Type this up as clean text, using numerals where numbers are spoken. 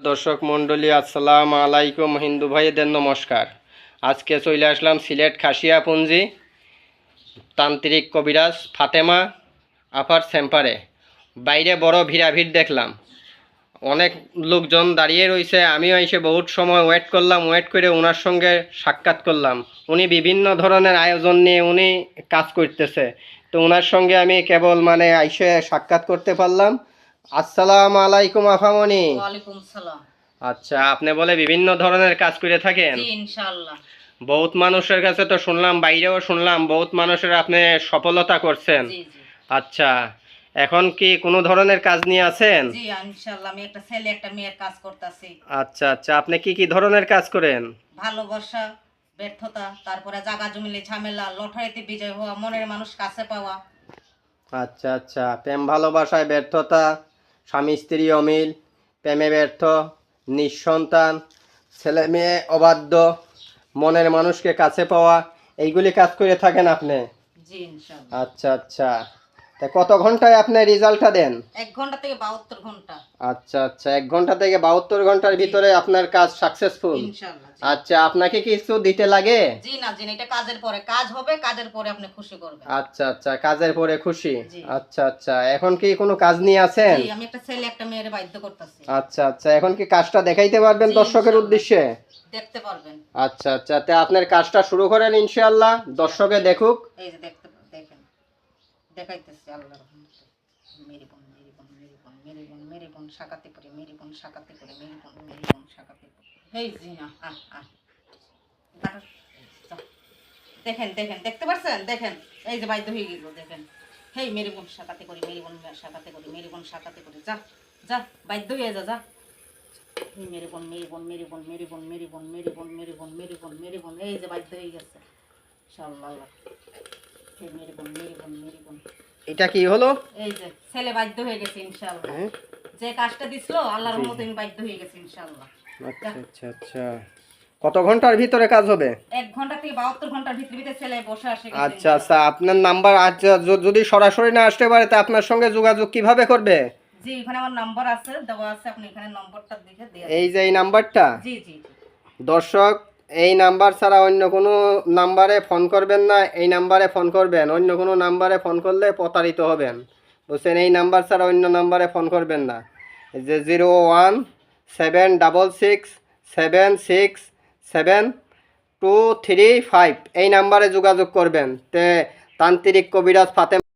দর্শক মণ্ডলী আসসালামু আলাইকুম, হিন্দু ভাইদের নমস্কার। আজকে চলে আসলাম সিলেট খাসিয়াপুঞ্জি তান্ত্রিক কবিরাজ ফাতেমা আপার সেম্পারে। বাইরে বড় ভিড়াভিড় দেখলাম, অনেক লোকজন দাঁড়িয়ে রয়েছে। আমিও এসে বহুত সময় ওয়েট করলাম, ওয়েট করে ওনার সঙ্গে সাক্ষাৎ করলাম। উনি বিভিন্ন ধরনের আয়োজন নিয়ে উনি কাজ করতেছে, তো ওনার সঙ্গে আমি কেবল এসে সাক্ষাৎ করতে পারলাম। আসসালামু আলাইকুম আফামনি। ওয়ালাইকুম সালাম। আচ্ছা, আপনি বলে বিভিন্ন ধরনের কাজ করে থাকেন? জি ইনশাআল্লাহ। বহুত মানুষের কাছে তো শুনলাম, বাইরেও শুনলাম বহুত মানুষের আপনি সফলতা করছেন। জি জি। আচ্ছা, এখন কি কোনো ধরনের কাজ নিয়ে আছেন? জি ইনশাআল্লাহ, আমি একটা ছেলে একটা মেয়ের কাজ করতেছি। আচ্ছা আচ্ছা, আপনি কি কি ধরনের কাজ করেন? ভালোবাসা, ব্যর্থতা, তারপরে জায়গা জমিলে ঝামেলা, লটারিতে বিজয় হওয়া, মনের মানুষ কাছে পাওয়া। আচ্ছা আচ্ছা, প্রেম ভালোবাসায় ব্যর্থতা, স্বামী স্ত্রী অমিল, প্রেমে ব্যর্থ, নিঃসন্তান, ছেলে মেয়ে অবাধ্য, মনের মানুষকে কাছে পাওয়া, এইগুলি কাজ করে থাকেন আপনি? জি ইনশাআল্লাহ। আচ্ছা আচ্ছা, তা কত ঘন্টায় আপনি রেজাল্টটা দেন? 1 ঘন্টা থেকে 72 ঘন্টা। আচ্ছা আচ্ছা, 1 ঘন্টা থেকে 72 ঘন্টার ভিতরে আপনার কাজ সাকসেসফুল? ইনশাআল্লাহ। আচ্ছা, আপনাকে কিছু দিতে লাগে? জি না, এটা কাজের পরে কাজ হবে, কাজের পরে আপনি খুশি করবেন। আচ্ছা আচ্ছা, কাজের পরে খুশি। আচ্ছা আচ্ছা, এখন কি কোনো কাজ নিয়ে আছেন? জি, আমি একটা ছেলে একটা মেয়ের বাধ্য করতেছি। আচ্ছা আচ্ছা, এখন কি কাজটা দেখাইতে পারবেন দর্শকের উদ্দেশ্যে? দেখতে পারবেন। আচ্ছা আচ্ছা, তে আপনার কাজটা শুরু করেন ইনশাআল্লাহ, দর্শকে দেখুক। এই যে দেখেন, দেখাইতেছি আল্লাহর রহমতে। মেরি বোন মেরি বোন মেরি বোন মেরি বোন মেরি বোন শাকাতে করে, মেরি বোন শাকাতে করে, মেরি বোন শাকাতে করে। এই জিনা দেখেন দেখেন, দেখতে পাচ্ছেন? দেখেন, এই যে বাধ্য হয়ে গেল। দেখেন, হেই মেরি বোন শাকাতে করি, মেরি বোন শাকাতে করি, মেরি বোন শাকাতে করি। যা যা, বাধ্য হয়ে যা। মেরি বোন মেরি বোন মেরি বোন মেরি বোন মেরি বোন মেরি বোন মেরি বোন মেরি বোন মেরি বোন, এই যে বাধ্য হয়ে গেছে। ইনশাআল্লাহ। হেই মেরি বোন মেরি বোন মেরি বোন। এটা কি হলো? এই যে ছেলে বাধ্য হয়ে গেছে ইনশাআল্লাহ। যে কাজটা দিছিল আল্লাহর রহমতে আমি বাধ্য হয়ে গেছি ইনশাআল্লাহ। আচ্ছা আচ্ছা আচ্ছা, কত ঘন্টার ভিতরে কাজ হবে? 1 ঘন্টা থেকে 72 ঘন্টার ভিতরে ছেলে বসে আসে। আচ্ছা আচ্ছা, আপনার নাম্বার, আচ্ছা যদি সরাসরি না আসতে পারে তা আপনার সঙ্গে যোগাযোগ কিভাবে করবে? জি, এখানে আমার নাম্বার আছে, দেওয়া আছে, আপনি এখানে নম্বরটা দেখে দেয়া। এই যে এই নাম্বারটা? জি জি। দর্শক, এই নাম্বার ছাড়া অন্য কোনো নাম্বারে ফোন করবেন না, এই নাম্বারে ফোন করবেন। অন্য কোনো নাম্বারে ফোন করলে প্রতারিত হবেন, বুঝছেন? এই নাম্বার ছাড়া অন্য নাম্বারে ফোন করবেন না। যে 01776777235 এই নাম্বারে যোগাযোগ করবেন। তে তান্ত্রিক কবিরাজ ফাতেমা